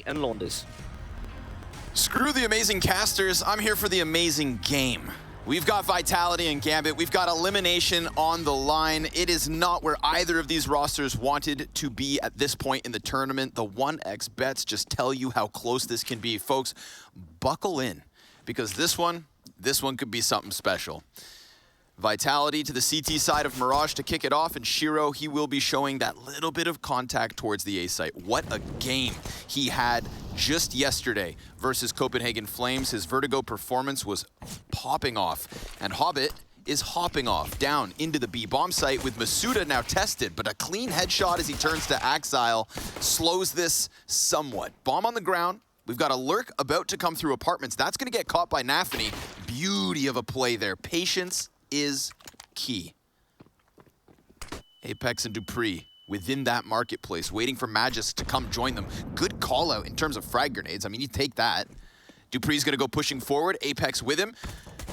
And Launders. Screw the amazing casters, I'm here for the amazing game. We've got Vitality and Gambit, we've got elimination on the line. It is not where either of these rosters wanted to be at this point in the tournament. The 1x bets just tell you how close this can be. Folks, buckle in, because this one could be something special. Vitality to the CT side of Mirage to kick it off, and Shiro, he will be showing that little bit of contact towards the A site. What a game he had just yesterday versus Copenhagen Flames. His Vertigo performance was popping off, and Hobbit is hopping off down into the B bomb site with Masuda now tested, but a clean headshot as he turns to Axile slows this somewhat. Bomb on the ground. We've got a lurk about to come through apartments. That's gonna get caught by Nafany. Beauty of a play there. Patience is key. Apex and Dupree within that marketplace, waiting for Magis to come join them. Good call out in terms of frag grenades. I mean, you take that. Dupree's gonna go pushing forward, Apex with him.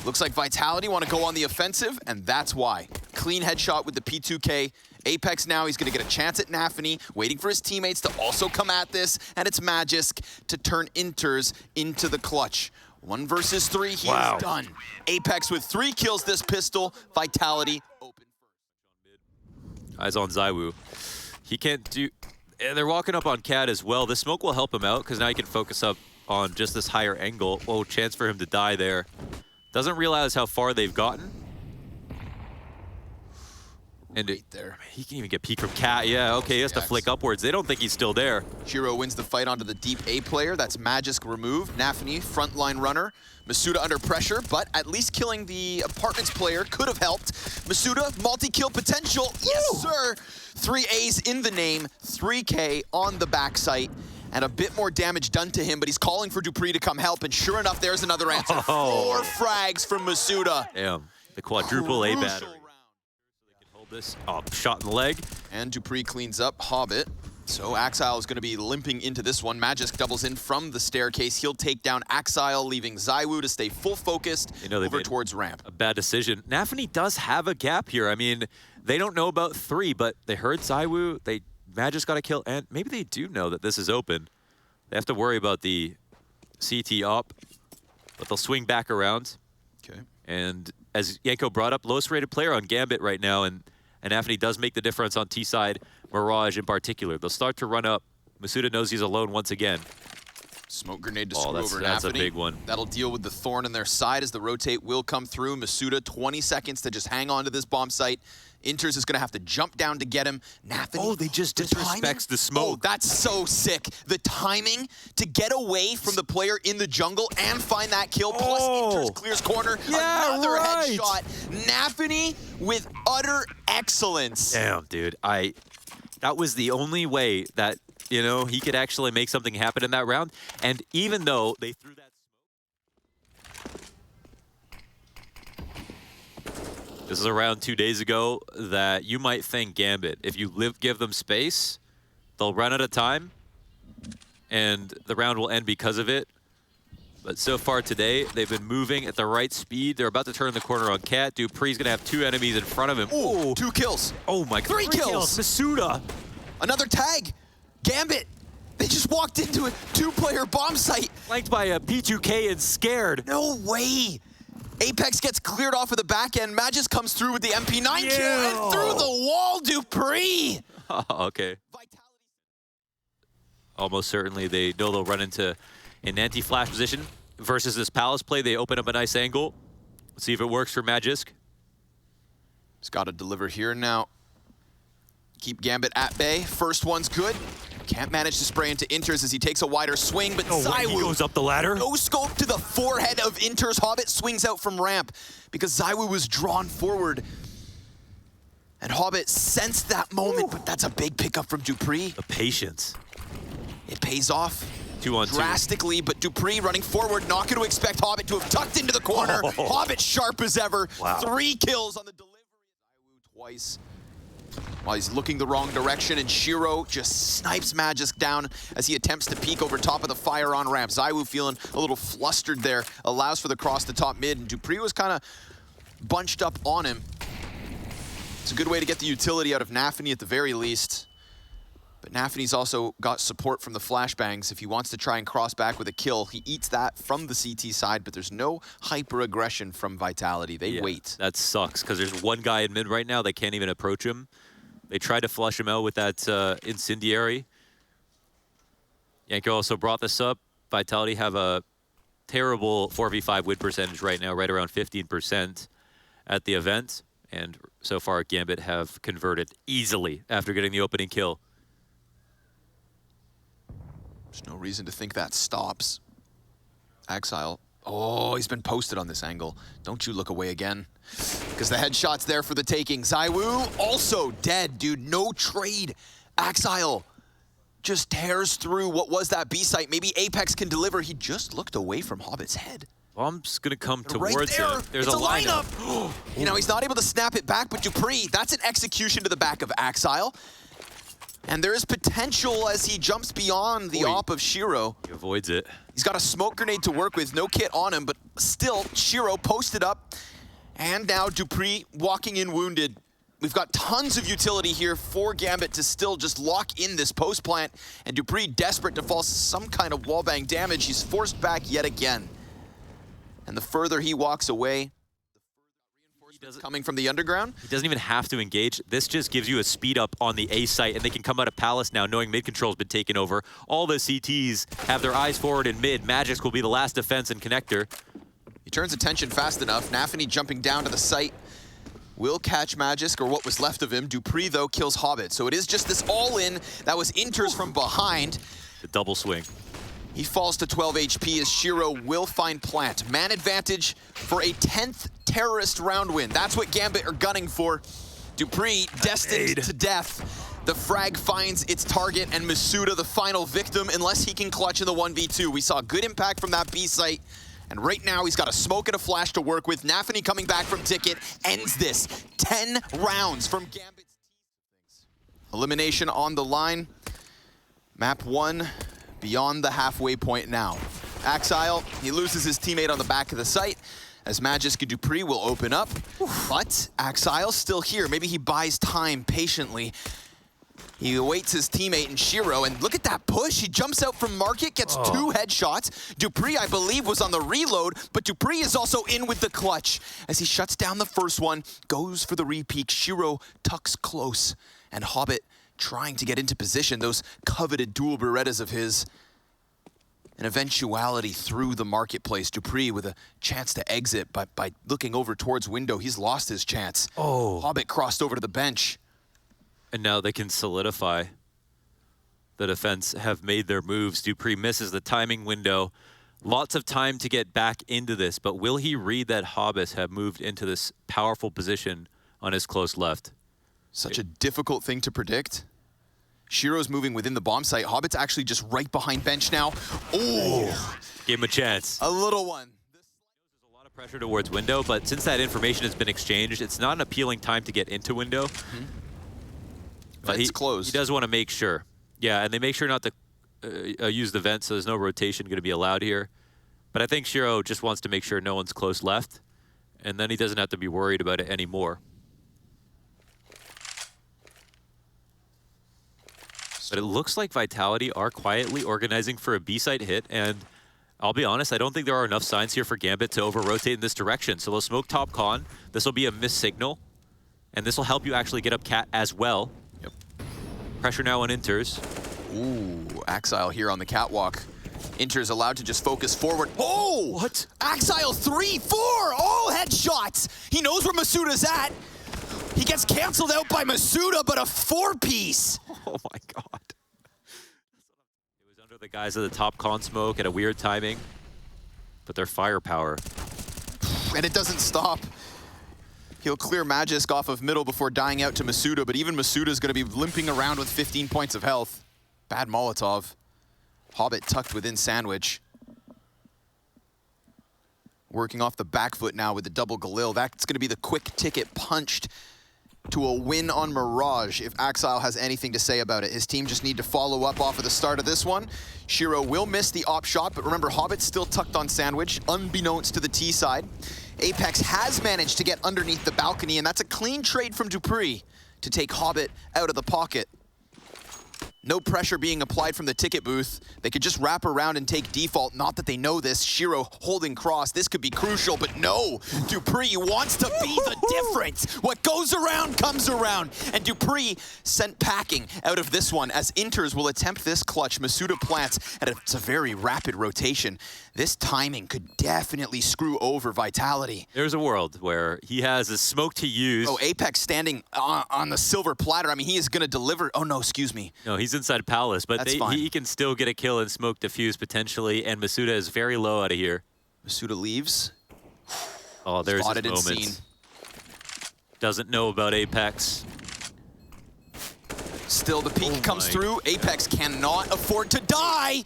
Looks like Vitality wanna go on the offensive, and that's why. Clean headshot with the P2K. Apex now, he's gonna get a chance at Nafany, waiting for his teammates to also come at this, and it's Magisk to turn Inters into the clutch. 1 versus 3, he is done. Apex with 3 kills this pistol. Vitality open first. Eyes on Zywoo. He can't do... They're walking up on Cat as well. The smoke will help him out, because now he can focus up on just this higher angle. Oh, chance for him to die there. Doesn't realize how far they've gotten. And right there. He can even get peek from Cat. Yeah, okay, he has to flick upwards. They don't think he's still there. Shiro wins the fight onto the deep A player. That's Magisk removed. Nafany, frontline runner. Masuda under pressure, but at least killing the apartments player could have helped. Masuda, multi-kill potential. Yes, sir. 3 A's in the name, 3K on the backside, and a bit more damage done to him, but he's calling for Dupree to come help, and sure enough, there's another answer. 4 frags from Masuda. Damn, the quadruple A battery. This shot in the leg. And Dupree cleans up Hobbit. So Axile is going to be limping into this one. Magisk doubles in from the staircase. He'll take down Axile, leaving Zywoo to stay full focused over towards ramp. A bad decision. Nafany does have a gap here. I mean, they don't know about 3, but they heard Zywoo. Magisk got a kill, and maybe they do know that this is open. They have to worry about the CT op, but they'll swing back around. Okay. And as Yanko brought up, lowest rated player on Gambit right now, and Nafany does make the difference on T-side, Mirage in particular. They'll start to run up. Masuda knows he's alone once again. Smoke grenade to screw over Nafany. That's a big one. That'll deal with the thorn in their side as the rotate will come through. Masuda, 20 seconds to just hang on to this bomb site. Inters is going to have to jump down to get him. Nafany. Oh, they just disrespects the smoke. Oh, that's so sick. The timing to get away from the player in the jungle and find that kill, plus Inters clears corner. Another headshot. Nafany with utter excellence. Damn, dude. That was the only way that, you know, he could actually make something happen in that round. And even though they threw that this is around 2 days ago that you might think Gambit, if you give them space, they'll run out of time and the round will end because of it. But so far today, they've been moving at the right speed. They're about to turn the corner on Cat. Dupree's gonna have 2 enemies in front of him. Ooh, 2 kills. Oh my God. 3 kills. Masuda. Another tag. Gambit. They just walked into a 2-player bomb site. Flanked by a P2K and scared. No way. Apex gets cleared off of the back end. Magisk comes through with the MP9 kill and through the wall, Dupree. Okay. Almost certainly they know they'll run into an anti-flash position versus this Palace play. They open up a nice angle. Let's see if it works for Magisk. He's got to deliver here now. Keep Gambit at bay. First one's good. Can't manage to spray into Inters as he takes a wider swing, but Zywoo he goes up the ladder. No scope to the forehead of Inters. Hobbit swings out from ramp because Zywoo was drawn forward. And Hobbit sensed that moment, but that's a big pickup from Dupree. The patience. It pays off. 2-on-2. Drastically, but Dupree running forward, not going to expect Hobbit to have tucked into the corner. Hobbit sharp as ever. 3 kills on the delivery. Zywoo twice. While he's looking the wrong direction, and Shiro just snipes Magisk down as he attempts to peek over top of the fire on ramp. Zywoo feeling a little flustered there, allows for the cross to top mid, and Dupree was kind of bunched up on him. It's a good way to get the utility out of Nafany at the very least. But Nafany's also got support from the flashbangs. If he wants to try and cross back with a kill, he eats that from the CT side, but there's no hyper-aggression from Vitality. They wait. That sucks, because there's one guy in mid right now. They can't even approach him. They tried to flush him out with that incendiary. Yanko also brought this up. Vitality have a terrible 4v5 win percentage right now, right around 15% at the event. And so far, Gambit have converted easily after getting the opening kill. There's no reason to think that stops. Axile. Oh, he's been posted on this angle. Don't you look away again. Because the headshot's there for the taking. Zywoo also dead, dude. No trade. Axile just tears through what was that B site. Maybe Apex can deliver. He just looked away from Hobbit's head. Bomb's gonna come Right towards there. him. There's It's a lineup. You know, he's not able to snap it back, but dupreeh, that's an execution to the back of Axile. And there is potential as he jumps beyond the op of Shiro. He avoids it. He's got a smoke grenade to work with, no kit on him, but still, Shiro posted up. And now dupreeh walking in wounded. We've got tons of utility here for Gambit to still just lock in this post plant. And dupreeh desperate to force some kind of wallbang damage. He's forced back yet again. And the further he walks away, coming from the underground. He doesn't even have to engage. This just gives you a speed up on the A site, and they can come out of Palace now knowing mid control's been taken over. All the CTs have their eyes forward in mid. Magisk will be the last defense and connector. He turns attention fast enough. Nafany jumping down to the site will catch Magisk, or what was left of him. dupreeh, though, kills Hobbit. So it is just this all-in that was Inters from behind. The double swing. He falls to 12 HP as Shiro will find plant. Man advantage for a 10th terrorist round win. That's what Gambit are gunning for. dupreeh destined to death. The frag finds its target, and Masuda the final victim unless he can clutch in the 1v2. We saw good impact from that B site. And right now, he's got a smoke and a flash to work with. Nafany coming back from Ticket ends this. 10 rounds from Gambit's team. Elimination on the line. Map 1. Beyond the halfway point now. Axile, he loses his teammate on the back of the site as Magisk and dupreeh will open up. But Axile's still here. Maybe he buys time patiently. He awaits his teammate in Shiro, and look at that push. He jumps out from Market, gets 2 headshots. dupreeh, I believe, was on the reload, but dupreeh is also in with the clutch. As he shuts down the first one, goes for the repeat. Shiro tucks close, and Hobbit trying to get into position, those coveted dual Berettas of his. An eventuality through the marketplace. dupreeh with a chance to exit, but by looking over towards window, he's lost his chance. Hobbit crossed over to the bench. And now they can solidify. The defense have made their moves. dupreeh misses the timing window. Lots of time to get back into this, but will he read that Hobbits have moved into this powerful position on his close left? Such a difficult thing to predict. Shiro's moving within the bomb site. Hobbit's actually just right behind bench now. Oh! Give him a chance. A little one. There's a lot of pressure towards window, but since that information has been exchanged, it's not an appealing time to get into window. But Vent's closed. He does want to make sure. Yeah, and they make sure not to use the vent, so there's no rotation going to be allowed here. But I think Shiro just wants to make sure no one's close left, and then he doesn't have to be worried about it anymore. But it looks like Vitality are quietly organizing for a B-site hit, and I'll be honest, I don't think there are enough signs here for Gambit to over-rotate in this direction. So they'll smoke top con. This will be a missed signal, and this will help you actually get up cat as well. Yep. Pressure now on Inters. Ooh, Axile here on the catwalk. Inter's allowed to just focus forward. Oh! What? Axile 3-4! Oh, headshots! He knows where Masuda's at. He gets canceled out by Masuda, but a 4-piece. Oh my god. It was under the guise of the top con smoke at a weird timing, but their firepower. And it doesn't stop. He'll clear Magisk off of middle before dying out to Masuda, but even Masuda's going to be limping around with 15 points of health. Bad Molotov. Hobbit tucked within Sandwich. Working off the back foot now with the double Galil. That's going to be the quick ticket punched to a win on Mirage if Axile has anything to say about it. His team just need to follow up off of the start of this one. Shiro will miss the op shot, but remember, Hobbit's still tucked on Sandwich, unbeknownst to the T side. Apex has managed to get underneath the balcony, and that's a clean trade from dupreeh to take Hobbit out of the pocket. No pressure being applied from the ticket booth. They could just wrap around and take default. Not that they know this. Shiro holding cross. This could be crucial, but no. Dupree wants to be the difference. What goes around comes around. And Dupree sent packing out of this one as Inters will attempt this clutch. Masuda plants, and it's a very rapid rotation. This timing could definitely screw over Vitality. There's a world where he has a smoke to use. Oh, Apex standing on the silver platter. I mean, he is going to deliver. Oh, no, excuse me. No, he's inside Palace, but he can still get a kill and smoke defuse potentially, and Masuda is very low out of here. Masuda leaves. Oh, there's Spotted his and moment. seen. Doesn't know about Apex. Still, the peek comes through. Apex cannot afford to die.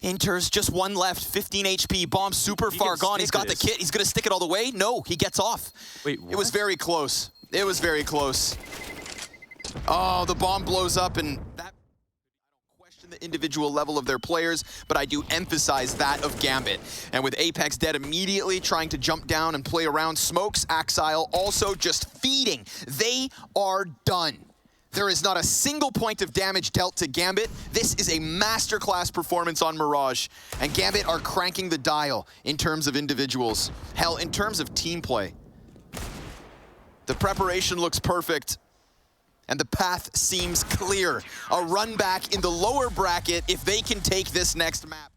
Inters, just one left, 15 HP, bomb super far gone. He's got the kit, he's gonna stick it all the way. No, he gets off. Wait, what? It was very close. It was very close. Oh, the bomb blows up, and that, I don't question the individual level of their players, but I do emphasize that of Gambit. And with Apex dead immediately, trying to jump down and play around smokes, Axile also just feeding. They are done. There is not a single point of damage dealt to Gambit. This is a masterclass performance on Mirage, and Gambit are cranking the dial in terms of individuals. Hell, in terms of team play. The preparation looks perfect, and the path seems clear. A run back in the lower bracket if they can take this next map.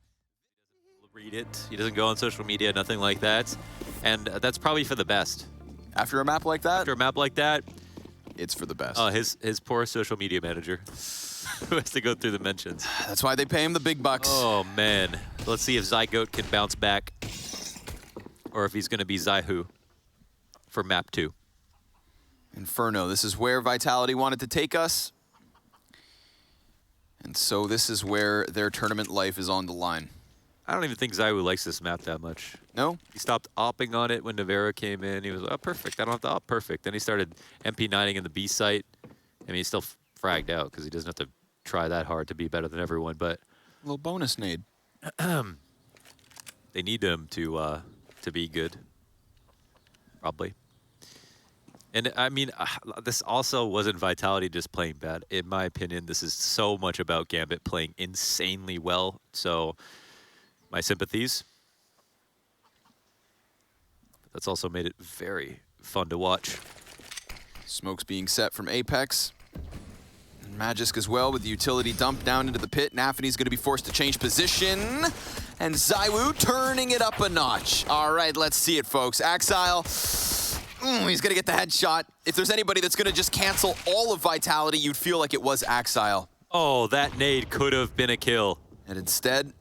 Read it. He doesn't go on social media, nothing like that. And that's probably for the best. After a map like that? After a map like that, it's for the best. Oh, his poor social media manager who has to go through the mentions. That's why they pay him the big bucks. Oh, man. Let's see if Zygote can bounce back or if he's going to be Zyhu for map 2. Inferno, this is where Vitality wanted to take us. And so this is where their tournament life is on the line. I don't even think Zyhu likes this map that much. No? He stopped opping on it when Navarra came in. He was, oh, perfect. I don't have to op perfect. Then he started MP9ing in the B site. I mean, he's still fragged out because he doesn't have to try that hard to be better than everyone, but... A little bonus nade. They need him to be good. Probably. And, I mean, this also wasn't Vitality just playing bad. In my opinion, this is so much about Gambit playing insanely well. So... my sympathies. That's also made it very fun to watch. Smokes being set from Apex. And Magisk as well with the utility dumped down into the pit. Nafany's going to be forced to change position. And Zywu turning it up a notch. All right, let's see it, folks. Axile, he's going to get the headshot. If there's anybody that's going to just cancel all of Vitality, you'd feel like it was Axile. Oh, that nade could have been a kill. And instead...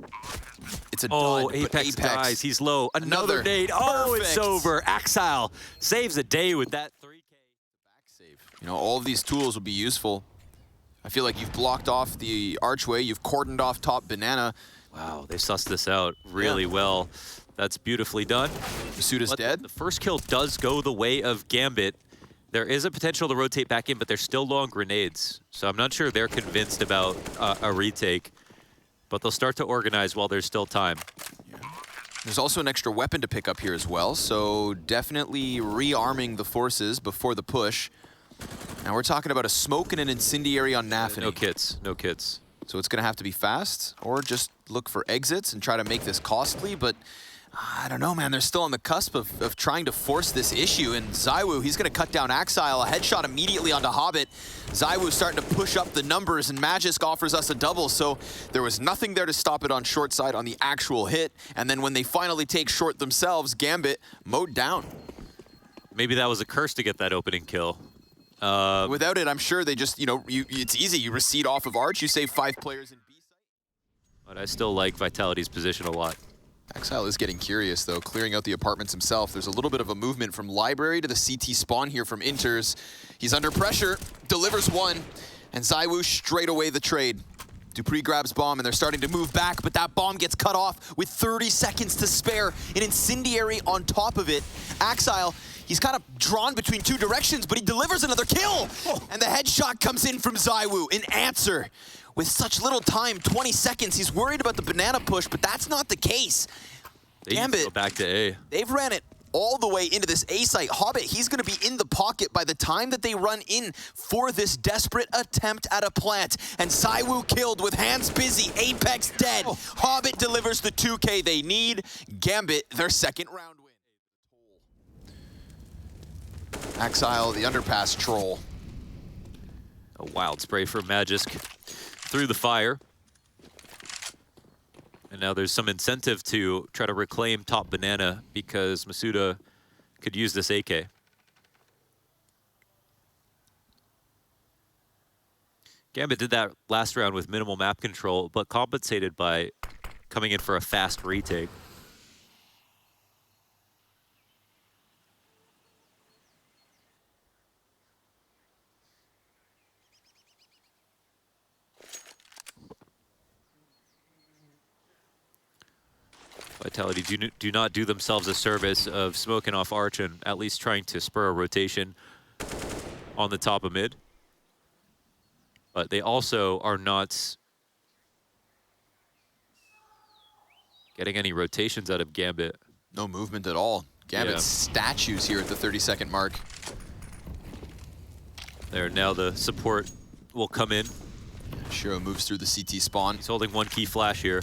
it's a oh, dud, Apex dies. He's low. Another nade. Oh, Perfect. it's over. Axile saves the day with that 3K. Back save. You know, all of these tools will be useful. I feel like you've blocked off the archway. You've cordoned off top banana. Wow, they sussed this out really well. That's beautifully done. Masuda's dead. The first kill does go the way of Gambit. There is a potential to rotate back in, but they're still low on grenades. So I'm not sure they're convinced about a retake. But they'll start to organize while there's still time. Yeah. There's also an extra weapon to pick up here as well, so definitely rearming the forces before the push. Now we're talking about a smoke and an incendiary on Nafany. No kits, no kits. So it's gonna have to be fast, or just look for exits and try to make this costly, but I don't know, man. They're still on the cusp of trying to force this issue, and Zywu, he's going to cut down Axile. A headshot immediately onto Hobbit. Zywu starting to push up the numbers, and Magisk offers us a double, so there was nothing there to stop it on short side on the actual hit, and then when they finally take short themselves, Gambit mowed down. Maybe that was a curse to get that opening kill. Without it, I'm sure they just, you know, it's easy. You recede off of Arch, you save 5 players in B site. But I still like Vitality's position a lot. Axile is getting curious, though, clearing out the apartments himself. There's a little bit of a movement from Library to the CT spawn here from Inters. He's under pressure, delivers one, and Zywu straight away the trade. Dupree grabs bomb, and they're starting to move back, but that bomb gets cut off with 30 seconds to spare. An incendiary on top of it. Axile, he's kind of drawn between 2 directions, but he delivers another kill! And the headshot comes in from Zywu, an answer. With such little time, 20 seconds, he's worried about the banana push, but that's not the case. They need to go back to A. They've ran it all the way into this A site. Hobbit, he's going to be in the pocket by the time that they run in for this desperate attempt at a plant. And ZywOo killed with hands busy, Apex dead. Hobbit delivers the 2K they need. Gambit, their second round win. Exile, the underpass troll. A wild spray from Magisk through the fire. And now there's some incentive to try to reclaim top banana because Masuda could use this AK. Gambit did that last round with minimal map control, but compensated by coming in for a fast retake. Vitality do not do themselves a service of smoking off Arch and at least trying to spur a rotation on the top of mid. But they also are not getting any rotations out of Gambit. No movement at all. Gambit's statues here at the 30-second mark. There, now the support will come in. Shiro moves through the CT spawn. He's holding one key flash here.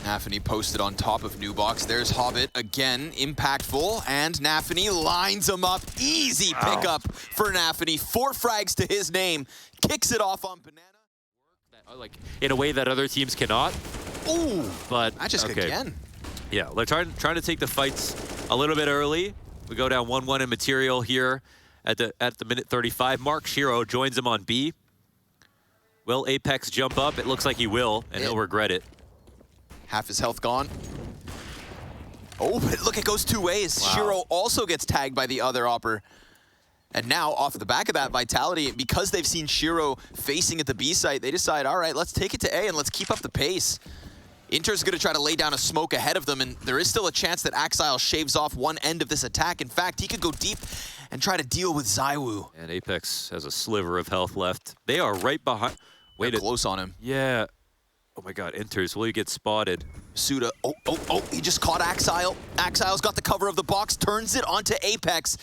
Nafany posted on top of Nubox. There's Hobbit again, impactful, and Nafany lines him up. Easy pickup for Nafany. 4 frags to his name. Kicks it off on Banana. Like in a way that other teams cannot. Ooh, but Magisk again. Yeah, they're trying to take the fights a little bit early. We go down 1-1 in material here at the minute 35 mark. Shiro joins him on B. Will Apex jump up? It looks like he will, and he'll regret it. Half his health gone. Oh, but look, it goes 2 ways. Wow. Shiro also gets tagged by the other opper. And now, off the back of that, Vitality, because they've seen Shiro facing at the B site, they decide, all right, let's take it to A and let's keep up the pace. Inter's going to try to lay down a smoke ahead of them, and there is still a chance that Axile shaves off one end of this attack. In fact, he could go deep and try to deal with ZywOo. And Apex has a sliver of health left. They are right behind. Wait, close on him. Yeah. Oh my God, Enters, will he get spotted? Suda, oh, he just caught Axile. Axile's got the cover of the box, turns it onto Apex.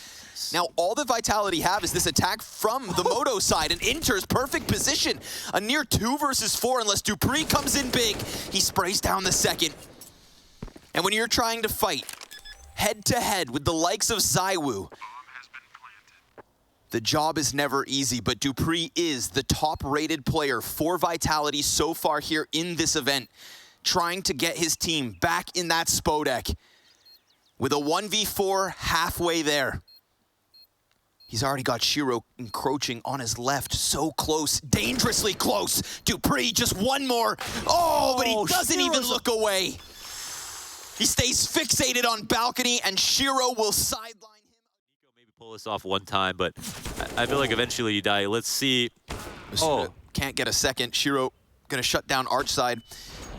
Now, all the Vitality have is this attack from the Moto side, and Inter's perfect position. A near 2 versus 4 unless Dupree comes in big. He sprays down the second. And when you're trying to fight head-to-head with the likes of ZywOo, the job is never easy, but Dupree is the top-rated player for Vitality so far here in this event, trying to get his team back in that Spodek with a 1v4 halfway there. He's already got Shiro encroaching on his left, so close, dangerously close. Dupree, just one more. Oh, but he doesn't even look away. He stays fixated on balcony, and Shiro will sideline. Pull this off one time, but I feel like eventually you die. Let's see. Can't get a second. Shiro gonna shut down Arch side.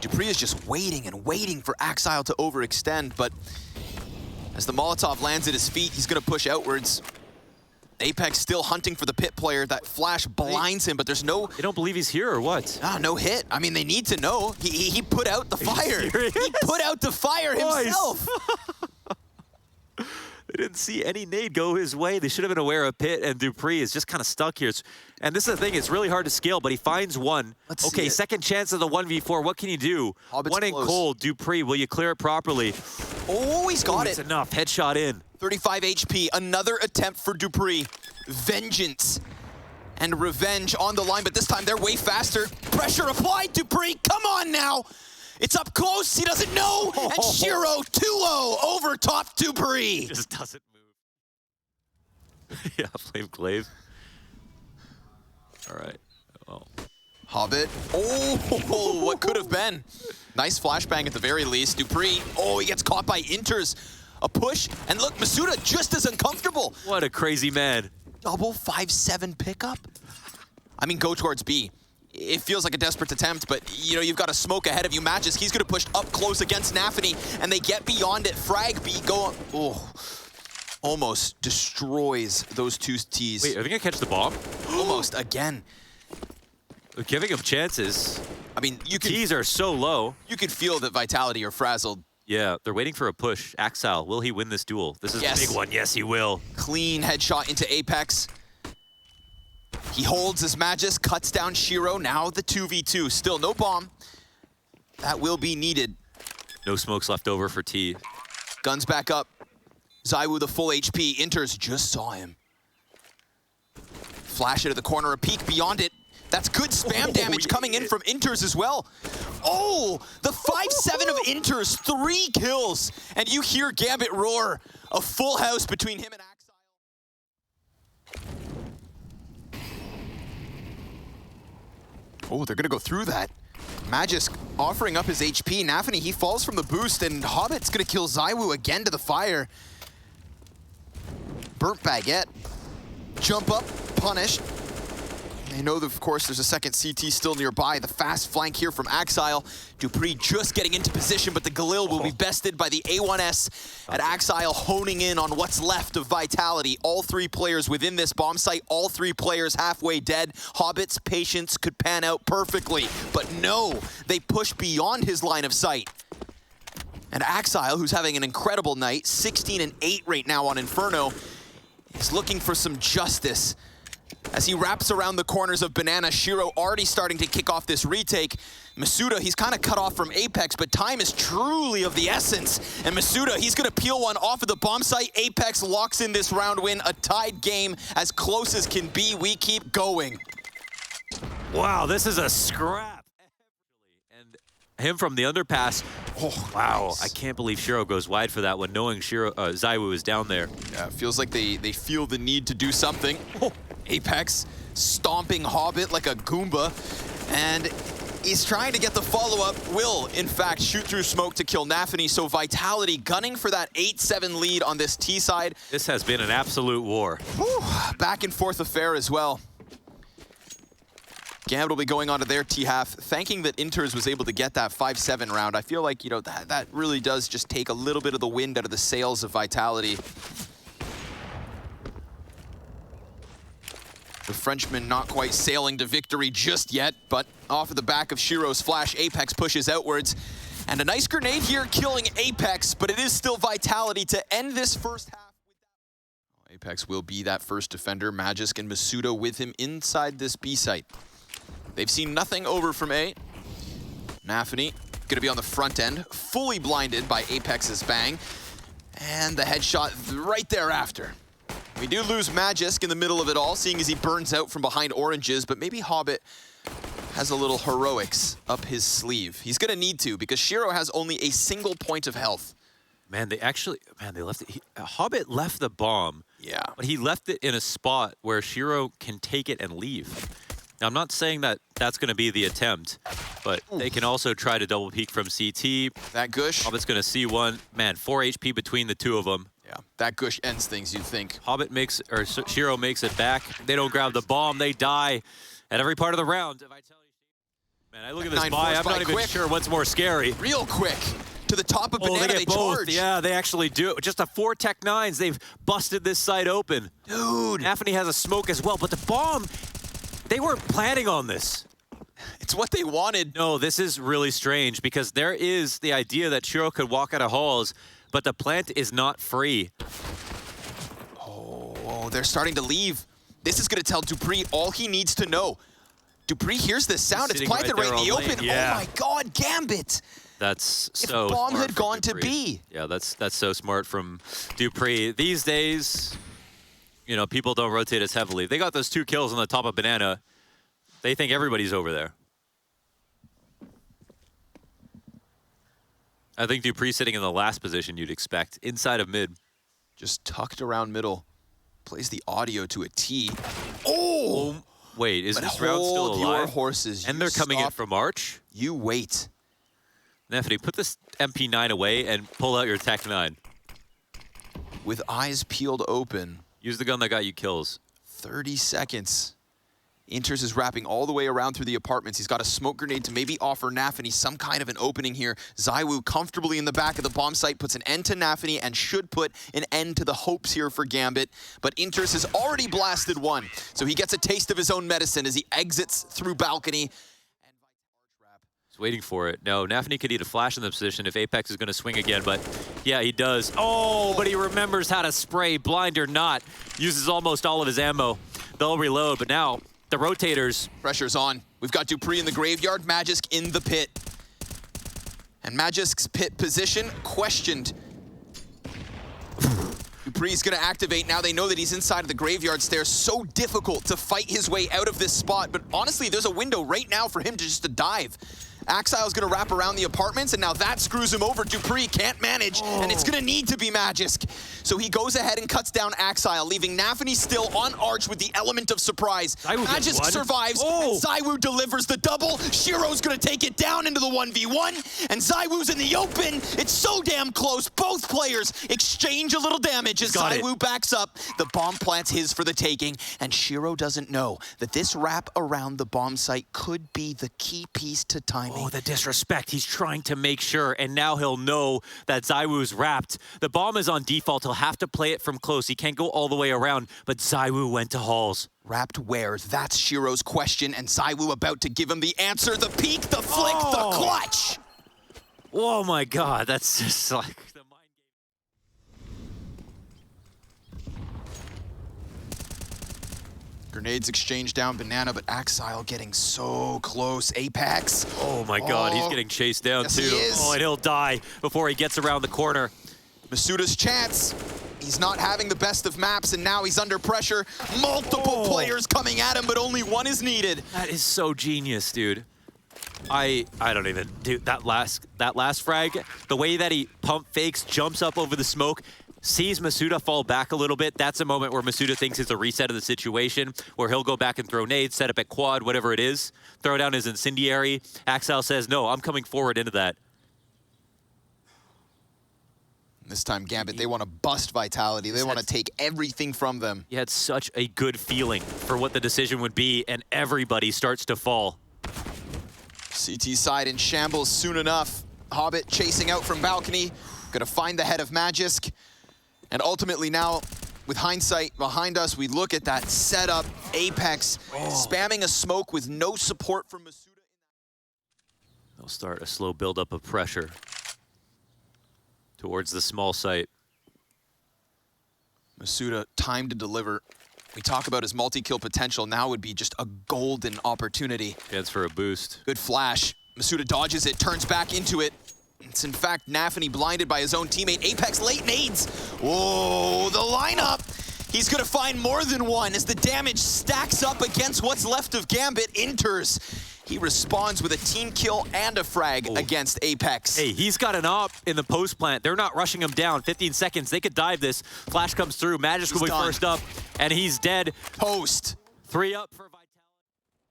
Dupree is just waiting and waiting for Axile to overextend, but as the Molotov lands at his feet, he's gonna push outwards. Apex still hunting for the pit player. That flash blinds him, but there's no... They don't believe he's here or what? No hit. I mean, they need to know. He put out the fire. He put out the fire himself. They didn't see any nade go his way. They should have been aware of pit, and Dupree is just kind of stuck here. And this is the thing, it's really hard to scale, but he finds one. Okay, second chance of the 1v4. What can you do? Hobbit's one in close. cold. Dupree, will you clear it properly? Oh, he's got it. It's enough. Headshot in. 35 HP. Another attempt for Dupree. Vengeance and revenge on the line, but this time they're way faster. Pressure applied, Dupree. Come on now. It's up close, he doesn't know, and Shiro 2-0 over top Dupree. Just doesn't move. Yeah, Flame Glaive. All right, well. Hobbit, oh, what could have been. Nice flashbang at the very least. Dupree, he gets caught by Inters. A push, and look, Masuda just as uncomfortable. What a crazy man. Double 5-7 pickup? I mean, go towards B. It feels like a desperate attempt, but you know, you've got a smoke ahead of you. Magisk, he's gonna push up close against Nafany, and they get beyond it. Frag B go, almost destroys those two Ts. Wait, are they gonna catch the bomb? Almost, again. They're giving him chances. I mean, Ts are so low. You could feel that Vitality are frazzled. Yeah, they're waiting for a push. Axile, will he win this duel? This is a big one. Yes, he will. Clean headshot into Apex. He holds his Magus, cuts down Shiro. Now the 2v2. Still no bomb. That will be needed. No smokes left over for T. Guns back up. ZywOo the full HP. Inters just saw him. Flash into the corner, a peek beyond it. That's good spam damage coming in from Inters as well. Oh, the 5-7 of Inters, 3 kills. And you hear Gambit roar. A full house between him and Axile. Oh, they're gonna go through that. Magisk offering up his HP. Nafany, he falls from the boost, and Hobbit's gonna kill ZywOo again to the fire. Burnt Baguette. Jump up, punished. They know that, of course, there's a second CT still nearby. The fast flank here from Axile. dupreeh just getting into position, but the Galil will be bested by the A1S. And Axile honing in on what's left of Vitality. All 3 players within this bomb site, all 3 players halfway dead. Hobbit's patience could pan out perfectly, but no, they push beyond his line of sight. And Axile, who's having an incredible night, 16-8 right now on Inferno, is looking for some justice. As he wraps around the corners of Banana, Shiro already starting to kick off this retake. Masuda, he's kind of cut off from Apex, but time is truly of the essence. And Masuda, he's going to peel one off of the bomb site. Apex locks in this round win, a tied game as close as can be. We keep going. Wow, this is a scrap. And him from the underpass. Oh, wow, nice. I can't believe Shiro goes wide for that one, knowing ZywOo is down there. Yeah, it feels like they feel the need to do something. Oh. Apex stomping Hobbit like a Goomba, and he's trying to get the follow-up. Will, in fact, shoot through smoke to kill Nafany, so Vitality gunning for that 8-7 lead on this T side. This has been an absolute war. Whew, back and forth affair as well. Gambit will be going on to their T half, thanking that Inters was able to get that 5-7 round. I feel like, you know, that really does just take a little bit of the wind out of the sails of Vitality. The Frenchman not quite sailing to victory just yet, but off of the back of Shiro's flash, Apex pushes outwards. And a nice grenade here killing Apex, but it is still Vitality to end this first half. Apex will be that first defender. Magisk and Masuda with him inside this B site. They've seen nothing over from A. Nafany gonna be on the front end, fully blinded by Apex's bang. And the headshot right thereafter. We do lose Magisk in the middle of it all, seeing as he burns out from behind oranges, but maybe Hobbit has a little heroics up his sleeve. He's gonna need to, because Shiro has only a single point of health. Man, they left it. Hobbit left the bomb. Yeah. But he left it in a spot where Shiro can take it and leave. Now, I'm not saying that that's gonna be the attempt, but they can also try to double peek from CT. That Gush. Hobbit's gonna see one. Man, 4 HP between the two of them. Yeah, that Gush ends things, you'd think. Shiro makes it back. They don't grab the bomb, they die at every part of the round. If I tell you, man, I look at this buy, I'm not even sure what's more scary. Real quick, to the top of Banana, they charge. Yeah, they actually do. Just a 4 Tech 9s, they've busted this site open. Dude. Nafany has a smoke as well, but the bomb, they weren't planning on this. It's what they wanted. No, this is really strange, because there is the idea that Shiro could walk out of halls, but the plant is not free. Oh, they're starting to leave. This is going to tell dupreeh all he needs to know. dupreeh hears this sound. It's planted right in the open. Yeah. Oh my God, Gambit. That's so if bomb smart had gone dupreeh. To B. Yeah, that's so smart from dupreeh. These days, you know, people don't rotate as heavily. They got those 2 kills on the top of Banana. They think everybody's over there. I think dupreeh sitting in the last position you'd expect, inside of mid. Just tucked around middle. Plays the audio to a T. Oh! Wait, is this round still alive? Your horses. And they're coming in from Arch? You wait. Nafany, put this MP9 away and pull out your Tech 9. With eyes peeled open. Use the gun that got you kills. 30 seconds. Inters is wrapping all the way around through the apartments. He's got a smoke grenade to maybe offer Nafany some kind of an opening here. ZywOo comfortably in the back of the bomb site puts an end to Nafany and should put an end to the hopes here for Gambit. But Inters has already blasted one, so he gets a taste of his own medicine as he exits through balcony. Waiting for it. No, Nafany could eat a flash in the position if Apex is going to swing again, but yeah, he does. Oh, but he remembers how to spray, blind or not. Uses almost all of his ammo. They'll reload, but now the rotators. Pressure's on. We've got Dupree in the graveyard, Magisk in the pit. And Magisk's pit position questioned. Dupree's gonna activate now. They know that he's inside of the graveyard stairs. So difficult to fight his way out of this spot, but honestly, there's a window right now for him to just to dive. Axile's gonna wrap around the apartments, and now that screws him over. Dupree can't manage, and it's gonna need to be Magisk. So he goes ahead and cuts down Axile, leaving Nafany still on Arch with the element of surprise. Magisk survives, and ZywOo delivers the double. Shiro's gonna take it down into the 1v1, and ZywOo's in the open. It's so damn close. Both players exchange a little damage as ZywOo backs up. The bomb plant's his for the taking, and Shiro doesn't know that this wrap around the bomb site could be the key piece to timing. Oh, the disrespect. He's trying to make sure, and now he'll know that ZywOo's wrapped. The bomb is on default. He'll have to play it from close. He can't go all the way around, but ZywOo went to Halls. Wrapped where? That's Shiro's question, and ZywOo about to give him the answer. The peek, the flick, the clutch! Oh my god, that's just like the mind game. Grenades exchanged down Banana, but Axile getting so close. Apex. Oh my god, he's getting chased down too. He is. Oh, and he'll die before he gets around the corner. Masuda's chance. He's not having the best of maps, and now he's under pressure. Multiple players coming at him, but only one is needed. That is so genius, dude. I don't even, dude, that last frag, the way that he pump fakes, jumps up over the smoke, sees Masuda fall back a little bit. That's a moment where Masuda thinks it's a reset of the situation, where he'll go back and throw nades, set up at quad, whatever it is, throw down his incendiary. Axile says, no, I'm coming forward into that. This time, Gambit, they want to bust Vitality. They want to take everything from them. He had such a good feeling for what the decision would be, and everybody starts to fall. CT side in shambles soon enough. Hobbit chasing out from balcony. Gonna find the head of Magisk. And ultimately now, with hindsight behind us, we look at that setup. Apex spamming a smoke with no support from Masuda. They'll start a slow buildup of pressure towards the small site. Masuda, time to deliver. We talk about his multi-kill potential. Now would be just a golden opportunity. Chance for a boost. Good flash. Masuda dodges it, turns back into it. It's in fact Nafany blinded by his own teammate. Apex late nades. Whoa, the lineup. He's gonna find more than one as the damage stacks up against what's left of Gambit. Enters. He responds with a team kill and a frag against Apex. Hey, he's got an op in the post plant. They're not rushing him down. 15 seconds. They could dive this. Flash comes through. Magisk will be first up, and he's dead. Post. 3 up for Vitality.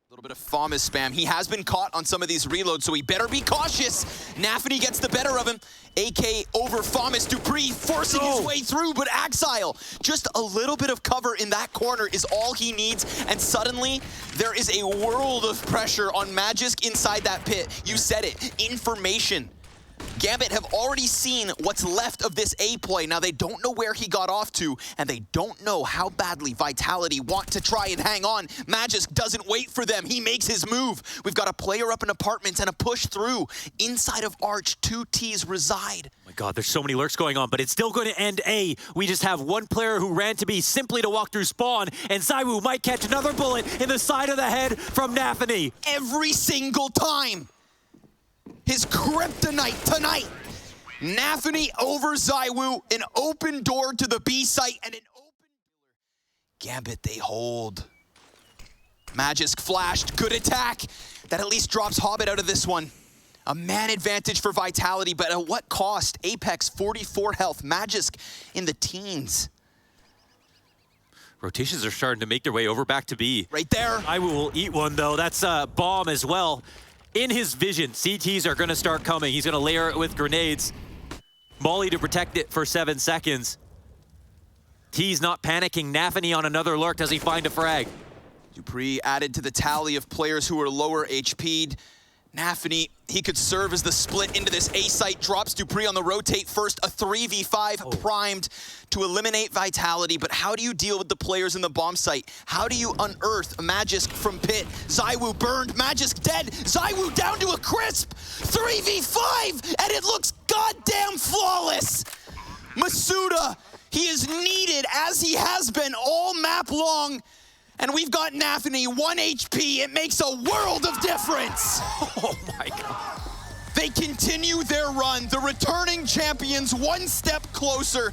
A little bit of FAMAS spam. He has been caught on some of these reloads, so he better be cautious. Nafany gets the better of him. AK over FAMAS. Dupree forcing his way through, but Axile, just a little bit of cover in that corner is all he needs, and suddenly there is a world of pressure on Magisk inside that pit. You said it, information. Gambit have already seen what's left of this A play. Now they don't know where he got off to, and they don't know how badly Vitality want to try and hang on. Magisk doesn't wait for them. He makes his move. We've got a player up in apartments and a push through. Inside of Arch, 2 Ts reside. Oh my god, there's so many lurks going on, but it's still going to end A. We just have one player who ran to B simply to walk through spawn, and ZywOo might catch another bullet in the side of the head from Nafany. Every single time. His kryptonite tonight. Nafany over ZywOo, an open door to the B site and an open Gambit they hold. Magisk flashed, good attack. That at least drops Hobbit out of this one. A man advantage for Vitality, but at what cost? Apex 44 health, Magisk in the teens. Rotations are starting to make their way over back to B. Right there. ZywOo will eat one though. That's a bomb as well. In his vision, CTs are going to start coming. He's going to layer it with grenades. Molly to protect it for 7 seconds. T's not panicking. Nafany on another lurk. Does he find a frag? Dupree added to the tally of players who are lower HP'd. Nafany, he could serve as the split into this A site, drops Dupree on the rotate first, a 3v5 primed to eliminate Vitality, but how do you deal with the players in the bomb site? How do you unearth Magisk from pit? ZywOo burned, Magisk dead, ZywOo down to a crisp, 3v5, and it looks goddamn flawless! Masuda, he is needed as he has been all map long, and we've got Nafany, 1 HP. It makes a world of difference. Oh my God. They continue their run. The returning champions one step closer.